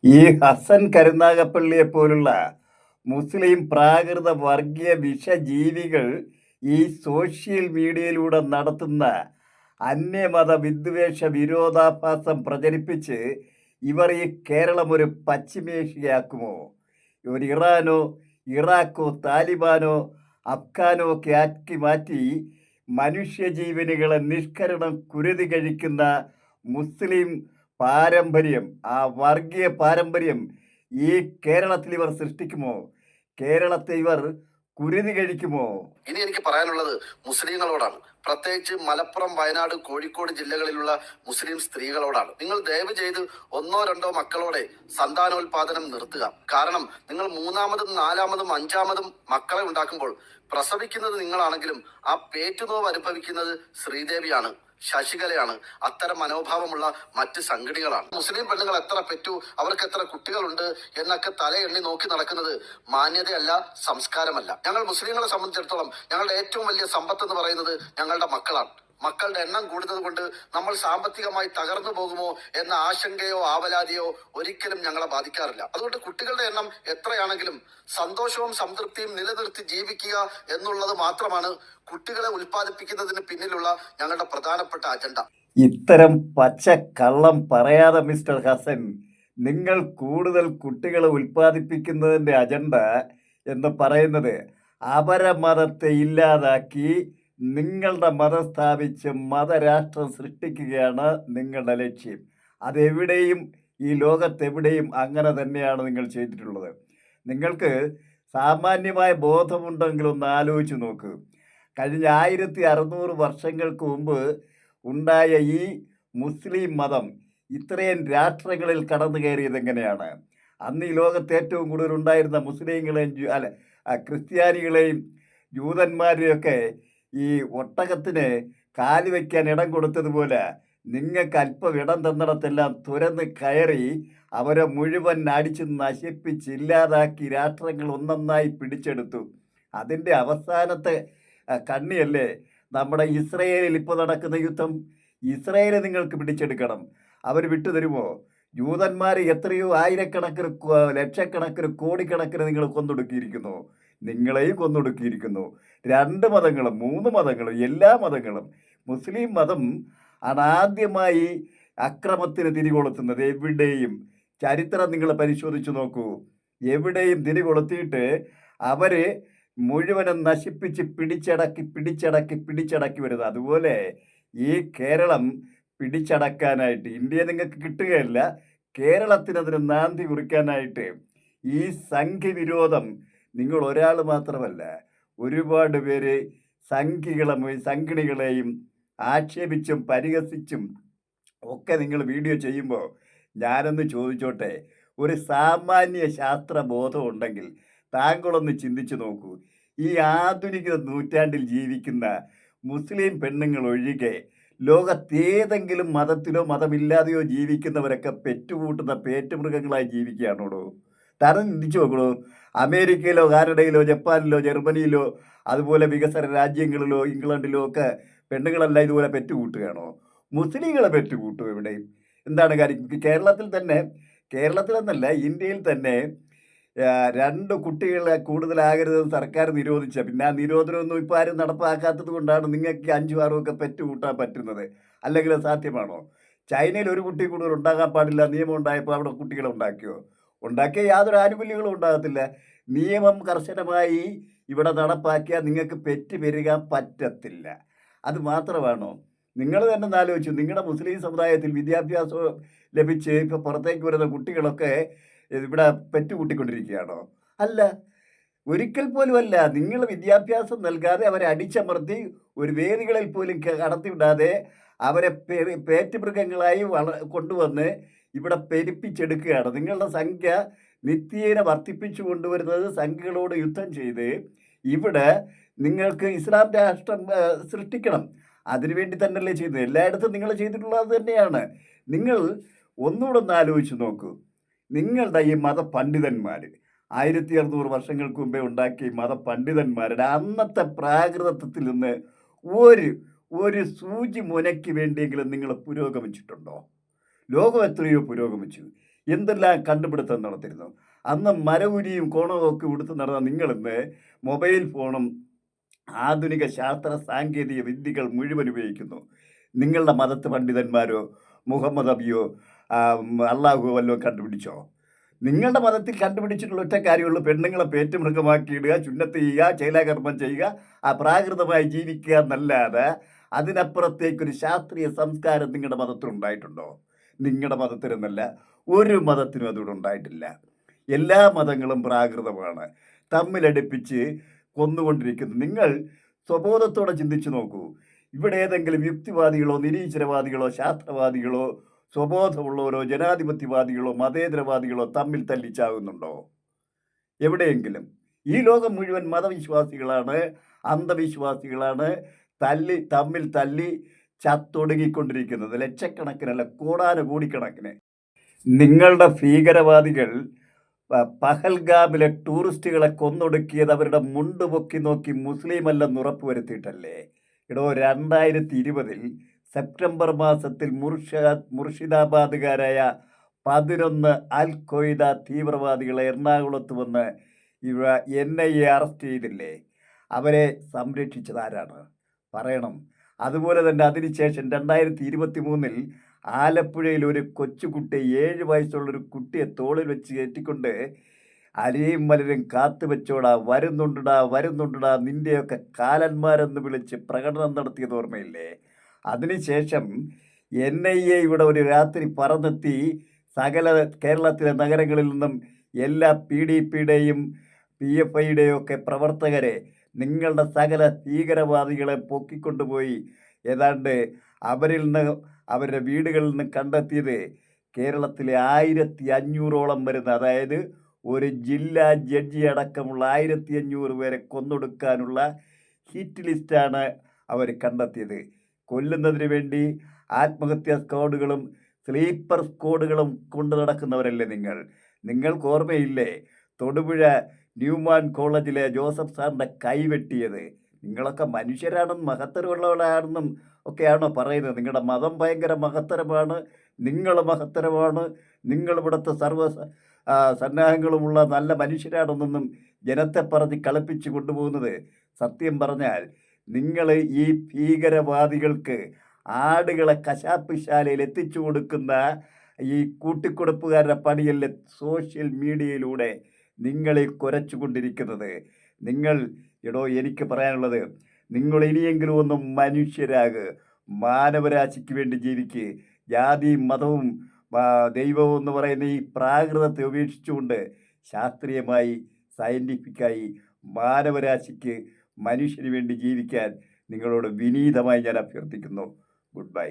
ഈ ഹസൻ കരുനാഗപ്പള്ളിയെ പോലുള്ള മുസ്ലിം പ്രാകൃത വർഗീയ വിഷജീവികൾ ഈ സോഷ്യൽ മീഡിയയിലൂടെ നടത്തുന്ന അന്യമത വിദ്വേഷ വിരോധാഭാസം പ്രചരിപ്പിച്ച് ഇവർ ഈ കേരളം ഒരു പശ്ചിമേഷ്യയാക്കുമോ? ഒരു ഇറാനോ ഇറാഖോ താലിബാനോ അഫ്ഗാനോ ഒക്കെ ആക്കി മാറ്റി മനുഷ്യജീവനുകളെ നിഷ്കരണം കുരുതി കഴിക്കുന്ന മുസ്ലിം പാരമ്പര്യം, ആ വർഗീയ പാരമ്പര്യം ഈ കേരളത്തിൽ ഇവർ സൃഷ്ടിക്കുമോ? കേരളത്തെ ഇവർ കുരുതി കഴിക്കുമോ? ഇനി എനിക്ക് പറയാനുള്ളത് മുസ്ലിങ്ങളോടാണ്, പ്രത്യേകിച്ച് മലപ്പുറം, വയനാട്, കോഴിക്കോട് ജില്ലകളിലുള്ള മുസ്ലിം സ്ത്രീകളോടാണ്. നിങ്ങൾ ദയവ് ചെയ്ത് ഒന്നോ രണ്ടോ മക്കളോടെ സന്താനോൽപാദനം നിർത്തുക. കാരണം നിങ്ങൾ മൂന്നാമതും നാലാമതും അഞ്ചാമതും മക്കളെ ഉണ്ടാക്കുമ്പോൾ പ്രസവിക്കുന്നത് നിങ്ങളാണെങ്കിലും ആ പേറ്റുനോവ് അനുഭവിക്കുന്നത് ശ്രീദേവിയാണ്, ശശികലയാണ്, അത്തരം മനോഭാവമുള്ള മറ്റ് സംഘടികളാണ്. മുസ്ലിം പെണ്ണുങ്ങൾ എത്ര പെറ്റു, അവർക്ക് എത്ര കുട്ടികളുണ്ട് എന്നൊക്കെ തലയെണ്ണി നോക്കി നടക്കുന്നത് മാന്യതയല്ല, സംസ്കാരമല്ല. ഞങ്ങൾ മുസ്ലിങ്ങളെ സംബന്ധിച്ചിടത്തോളം ഞങ്ങളുടെ ഏറ്റവും വലിയ സമ്പത്ത് എന്ന് പറയുന്നത് ഞങ്ങളുടെ മക്കളാണ്. മക്കളുടെ എണ്ണം കൂടുന്നത് കൊണ്ട് നമ്മൾ സാമ്പത്തികമായി തകർന്നു പോകുമോ എന്ന ആശങ്കയോ ആവലാതിയോ ഒരിക്കലും ഞങ്ങളെ ബാധിക്കാറില്ല. അതുകൊണ്ട് കുട്ടികളുടെ എണ്ണം എത്രയാണെങ്കിലും സന്തോഷവും സംതൃപ്തിയും നിലനിർത്തി ജീവിക്കുക എന്നുള്ളത് മാത്രമാണ് കുട്ടികളെ ഉൽപ്പാദിപ്പിക്കുന്നതിന് പിന്നിലുള്ള ഞങ്ങളുടെ പ്രധാനപ്പെട്ട അജണ്ട. ഇത്തരം പച്ച കള്ളം പറയാതെ മിസ്റ്റർ ഹസൻ, നിങ്ങൾ കൂടുതൽ കുട്ടികളെ ഉൽപ്പാദിപ്പിക്കുന്നതിൻ്റെ അജണ്ട എന്ന് പറയുന്നത് അപരമതത്തെ ഇല്ലാതാക്കി നിങ്ങളുടെ മതം സ്ഥാപിച്ച് മതരാഷ്ട്രം സൃഷ്ടിക്കുകയാണ് നിങ്ങളുടെ ലക്ഷ്യം. അതെവിടെയും ഈ ലോകത്തെവിടെയും അങ്ങനെ തന്നെയാണ് നിങ്ങൾ ചെയ്തിട്ടുള്ളത്. നിങ്ങൾക്ക് സാമാന്യമായ ബോധമുണ്ടെങ്കിൽ ഒന്ന് ആലോചിച്ച് നോക്ക്. കഴിഞ്ഞ 1600 വർഷങ്ങൾക്ക് മുമ്പ് ഉണ്ടായ ഈ മുസ്ലിം മതം ഇത്രയും രാഷ്ട്രങ്ങളിൽ കടന്നു കയറിയത് എങ്ങനെയാണ്? അന്ന് ഈ ലോകത്ത് ഏറ്റവും കൂടുതൽ ഉണ്ടായിരുന്ന മുസ്ലിങ്ങളെയും ക്രിസ്ത്യാനികളെയും ജൂതന്മാരെയൊക്കെ ഈ ഒട്ടകത്തിന് കാല് വയ്ക്കാൻ ഇടം കൊടുത്തതുപോലെ നിങ്ങൾക്ക് അല്പം ഇടം തന്നിടത്തെല്ലാം തുരന്ന് കയറി അവരെ മുഴുവൻ അടിച്ച് നശിപ്പിച്ചില്ലാതാക്കി രാഷ്ട്രങ്ങൾ ഒന്നൊന്നായി പിടിച്ചെടുത്തു. അതിൻ്റെ അവസാനത്തെ കണ്ണിയല്ലേ നമ്മുടെ ഇസ്രയേലിൽ ഇപ്പോൾ നടക്കുന്ന യുദ്ധം. ഇസ്രയേൽ നിങ്ങൾക്ക് പിടിച്ചെടുക്കണം, അവർ വിട്ടുതരുമോ? ജൂതന്മാർ എത്രയോ ആയിരക്കണക്കിന് ലക്ഷക്കണക്കിന് കോടിക്കണക്കിന് നിങ്ങൾ കൊന്നൊടുക്കിയിരിക്കുന്നു. നിങ്ങളെയും കൊന്നൊടുക്കിയിരിക്കുന്നു. 2 മതങ്ങളും 3 മതങ്ങളും എല്ലാ മതങ്ങളും. മുസ്ലിം മതം ആണ് ആദ്യമായി അക്രമത്തിന് തിരികൊളുത്തുന്നത്. എവിടെയും ചരിത്രം നിങ്ങൾ പരിശോധിച്ച് നോക്കൂ. എവിടെയും തിരികൊളുത്തിയിട്ട് അവർ മുഴുവനും നശിപ്പിച്ച് പിടിച്ചടക്കി വരുന്നത്. അതുപോലെ ഈ കേരളം പിടിച്ചടക്കാനായിട്ട് ഇന്ത്യയെ നിങ്ങൾക്ക് കിട്ടുകയല്ല, കേരളത്തിനതിന് നാന്തി കുറിക്കാനായിട്ട് ഈ സംഘവിരോധം നിങ്ങൾ ഒരാൾ മാത്രമല്ല, ഒരുപാട് പേര് സംഘിണികളെയും ആക്ഷേപിച്ചും പരിഹസിച്ചും ഒക്കെ നിങ്ങൾ വീഡിയോ ചെയ്യുമ്പോൾ ഞാനൊന്ന് ചോദിച്ചോട്ടെ, ഒരു സാമാന്യ ശാസ്ത്രബോധം ഉണ്ടെങ്കിൽ താങ്കളൊന്ന് ചിന്തിച്ചു നോക്കൂ. ഈ ആധുനിക നൂറ്റാണ്ടിൽ ജീവിക്കുന്ന മുസ്ലിം പെണ്ണുങ്ങൾ ഒഴികെ ലോകത്തേതെങ്കിലും മതത്തിലോ മതമില്ലാതെയോ ജീവിക്കുന്നവരൊക്കെ പെറ്റുകൂട്ടുന്ന പേറ്റുമൃഗങ്ങളായി ജീവിക്കുകയാണോടോ? തരം ചിന്തിച്ചു നോക്കണോ? അമേരിക്കയിലോ കാനഡയിലോ ജപ്പാനിലോ ജർമ്മനിയിലോ അതുപോലെ വികസന രാജ്യങ്ങളിലോ ഇംഗ്ലണ്ടിലോ ഒക്കെ പെണ്ണുങ്ങളെല്ലാം ഇതുപോലെ പെറ്റുകൂട്ടുകയാണോ? മുസ്ലിങ്ങളെ പെറ്റുകൂട്ടും എവിടെയും. എന്താണ് കാര്യം? കേരളത്തിലെന്നല്ല ഇന്ത്യയിൽ തന്നെ 2 കുട്ടികളെ കൂടുതലാകരുതെന്ന് സർക്കാർ നിരോധിച്ച, പിന്നെ ആ നിരോധനമൊന്നും ഇപ്പോൾ ആരും നടപ്പാക്കാത്തത് കൊണ്ടാണ് നിങ്ങൾക്ക് 5ഉം 6ഉം ഒക്കെ പെറ്റുകൂട്ടാൻ പറ്റുന്നത്. അല്ലെങ്കിൽ അത് സാധ്യമാണോ? ചൈനയിൽ ഒരു കുട്ടി കൂടുതൽ ഉണ്ടാകാൻ പാടില്ല നിയമം ഉണ്ടായപ്പോൾ അവിടെ കുട്ടികളെ ഉണ്ടാക്കിയോ? ഉണ്ടാക്കിയ യാതൊരു ആനുകൂല്യങ്ങളും ഉണ്ടാകത്തില്ല. നിയമം കർശനമായി ഇവിടെ നടപ്പാക്കിയാൽ നിങ്ങൾക്ക് പെറ്റ് പെരുകാൻ പറ്റത്തില്ല. അത് മാത്രമാണോ? നിങ്ങൾ തന്നെ ഒന്ന് ആലോചിച്ചു. നിങ്ങളുടെ മുസ്ലിം സമുദായത്തിൽ വിദ്യാഭ്യാസം ലഭിച്ച് ഇപ്പോൾ പുറത്തേക്ക് വരുന്ന കുട്ടികളൊക്കെ ഇവിടെ പെറ്റുകൂട്ടിക്കൊണ്ടിരിക്കുകയാണോ? അല്ല, ഒരിക്കൽ പോലും അല്ല. നിങ്ങൾ വിദ്യാഭ്യാസം നൽകാതെ അവരെ അടിച്ചമർത്തി ഒരു വേദികളിൽ പോലും കടത്തിവിടാതെ അവരെ പേറ്റുമൃഗങ്ങളായി കൊണ്ടുവന്ന് ഇവിടെ പെരുപ്പിച്ചെടുക്കുകയാണ്. നിങ്ങളുടെ സംഖ്യ നിത്യേന വർദ്ധിപ്പിച്ചു കൊണ്ടുവരുന്നത് സംഖ്യകളോട് യുദ്ധം ചെയ്ത് ഇവിടെ നിങ്ങൾക്ക് ഇസ്ലാം രാഷ്ട്രം സൃഷ്ടിക്കണം. അതിനുവേണ്ടി തന്നെയല്ലേ ചെയ്തത്. എല്ലായിടത്തും നിങ്ങൾ ചെയ്തിട്ടുള്ളത് തന്നെയാണ്. നിങ്ങൾ ഒന്നുകൂടെ ഒന്ന് ആലോചിച്ച് നോക്കൂ. നിങ്ങളുടെ ഈ മതപണ്ഡിതന്മാർ 1600 വർഷങ്ങൾക്ക് മുമ്പേ ഉണ്ടാക്കിയ മതപണ്ഡിതന്മാരുടെ അന്നത്തെ പ്രാകൃതത്വത്തിൽ നിന്ന് ഒരു സൂചി മുനയ്ക്ക് വേണ്ടിയെങ്കിലും നിങ്ങൾ പുരോഗമിച്ചിട്ടുണ്ടോ? ലോകം എത്രയോ പുരോഗമിച്ചു. എന്തെല്ലാം കണ്ടുപിടുത്തം നടത്തിയിരുന്നു. അന്ന് മരവുരിയും കോണവും ഒക്കെ ഉടുത്ത് നടന്ന നിങ്ങളിന്ന് മൊബൈൽ ഫോണും ആധുനിക ശാസ്ത്ര സാങ്കേതിക വിദ്യകൾ മുഴുവൻ ഉപയോഗിക്കുന്നു. നിങ്ങളുടെ മതത്ത് പണ്ഡിതന്മാരോ മുഹമ്മദ് നബിയോ അള്ളാഹുവോ വല്ലതും കണ്ടുപിടിച്ചോ? നിങ്ങളുടെ മതത്തിൽ കണ്ടുപിടിച്ചിട്ടുള്ള ഒറ്റ കാര്യമുള്ളൂ, പെണ്ണുങ്ങളെ പേറ്റുമൃഗമാക്കിയിടുക, ചുന്നത്ത് ചെയ്യുക, ശൈലാകർമ്മം ചെയ്യുക, പ്രാകൃതമായി ജീവിക്കുക എന്നല്ലാതെ അതിനപ്പുറത്തേക്കൊരു ശാസ്ത്രീയ സംസ്കാരം നിങ്ങളുടെ മതത്തിൽ ഉണ്ടായിട്ടുണ്ടോ? നിങ്ങളുടെ മതത്തിലെന്നല്ല, ഒരു മതത്തിനും അതുകൂടെ ഉണ്ടായിട്ടില്ല. എല്ലാ മതങ്ങളും പ്രാകൃതമാണ്, തമ്മിലടുപ്പിച്ച് കൊന്നുകൊണ്ടിരിക്കുന്നു. നിങ്ങൾ സ്വബോധത്തോടെ ചിന്തിച്ചു നോക്കൂ. ഇവിടെ ഏതെങ്കിലും യുക്തിവാദികളോ നിരീശ്വരവാദികളോ ശാസ്ത്രവാദികളോ സ്വബോധമുള്ളവരോ ജനാധിപത്യവാദികളോ മതേതരവാദികളോ തമ്മിൽ തല്ലിച്ചാകുന്നുണ്ടോ? എവിടെയെങ്കിലും? ഈ ലോകം മുഴുവൻ മതവിശ്വാസികളാണ്, അന്ധവിശ്വാസികളാണ്, തമ്മിൽ തല്ലി ചത്തൊടുങ്ങിക്കൊണ്ടിരിക്കുന്നത്. ലക്ഷക്കണക്കിനല്ല, കോടാനുകോടിക്കണക്കിന്. നിങ്ങളുടെ ഭീകരവാദികൾ പഹൽഗാമിലെ ടൂറിസ്റ്റുകളെ കൊന്നൊടുക്കിയത് അവരുടെ മുണ്ട് പൊക്കി നോക്കി മുസ്ലിം അല്ലെന്ന് ഉറപ്പുവരുത്തിയിട്ടല്ലേ? 2020 സെപ്റ്റംബർ മാസത്തിൽ മുർഷിദാബാദുകാരായ 11 അൽ ഖ്വയ്ദ തീവ്രവാദികളെ എറണാകുളത്ത് വന്ന് NIA അറസ്റ്റ് ചെയ്തില്ലേ? അവരെ സംരക്ഷിച്ചത് ആരാണ്? പറയണം. അതുപോലെ തന്നെ അതിനുശേഷം 2023 ആലപ്പുഴയിൽ ഒരു കൊച്ചുകുട്ടി, 7 വയസ്സുള്ളൊരു കുട്ടിയെ തോളിൽ വെച്ച് കയറ്റിക്കൊണ്ട് അരയും മലരും കാത്തു വെച്ചോടാ, വരുന്നുണ്ടടാ നിൻ്റെയൊക്കെ കാലന്മാരെന്ന് വിളിച്ച് പ്രകടനം നടത്തിയത് ഓർമ്മയില്ലേ? അതിനുശേഷം NIA ഇവിടെ ഒരു രാത്രി പറന്നെത്തി സകല കേരളത്തിലെ നഗരങ്ങളിൽ നിന്നും എല്ലാ PDPയുടെയും PFIയുടെയും ഒക്കെ പ്രവർത്തകരെ, നിങ്ങളുടെ സകല ഭീകരവാദികളെ പൊക്കിക്കൊണ്ടുപോയി ഏതാണ്ട് അവരിൽ നിന്ന് അവരുടെ വീടുകളിൽ നിന്ന് കണ്ടെത്തിയത് കേരളത്തിലെ 1500ഓളം വരുന്ന, അതായത് ഒരു ജില്ലാ ജഡ്ജി അടക്കമുള്ള 1500 പേരെ കൊന്നൊടുക്കാനുള്ള ഹിറ്റ് ലിസ്റ്റാണ് അവർ കണ്ടെത്തിയത്. കൊല്ലുന്നതിന് വേണ്ടി ആത്മഹത്യാ സ്ക്വാഡുകളും സ്ലീപ്പർ സ്ക്വാഡുകളും കൊണ്ടു നടക്കുന്നവരല്ലേ നിങ്ങൾ? നിങ്ങൾക്ക് ഓർമ്മയില്ലേ തൊടുപുഴ ന്യൂമാൻ കോളേജിലെ ജോസഫ് സാറിൻ്റെ കൈവെട്ടിയത്? നിങ്ങളൊക്കെ മനുഷ്യരാണെന്നും മഹത്തരമുള്ളവരാണെന്നും ഒക്കെയാണോ പറയുന്നത്? നിങ്ങളുടെ മതം ഭയങ്കര മഹത്തരമാണ്, നിങ്ങൾ മഹത്തരമാണ്, നിങ്ങളിവിടുത്തെ സർവ്വ സന്നാഹങ്ങളുമുള്ള നല്ല മനുഷ്യരാണെന്നൊന്നും ജനത്തെ പറഞ്ഞ് കളിപ്പിച്ച് കൊണ്ടുപോകുന്നത്. സത്യം പറഞ്ഞാൽ നിങ്ങൾ ഈ ഭീകരവാദികൾക്ക് ആടുകളെ കശാപ്പ് ശാലയിൽ എത്തിച്ചു കൊടുക്കുന്ന ഈ കൂട്ടിക്കൊടുപ്പുകാരുടെ പണിയല്ലേ സോഷ്യൽ മീഡിയയിലൂടെ നിങ്ങളെ കുരച്ചുകൊണ്ടിരിക്കുന്നത്. എനിക്ക് പറയാനുള്ളത്, നിങ്ങൾ ഇനിയെങ്കിലും ഒന്ന് മനുഷ്യരാകുക, മാനവരാശിക്ക് വേണ്ടി ജീവിക്കുക. ജാതിയും മതവും ദൈവവും എന്ന് പറയുന്ന ഈ പ്രാകൃതത്തെ ഉപേക്ഷിച്ചുകൊണ്ട് ശാസ്ത്രീയമായി സയൻറ്റിഫിക്കായി മാനവരാശിക്ക് മനുഷ്യന് വേണ്ടി ജീവിക്കാൻ നിങ്ങളോട് വിനീതമായി ഞാൻ അഭ്യർത്ഥിക്കുന്നു. Good bye.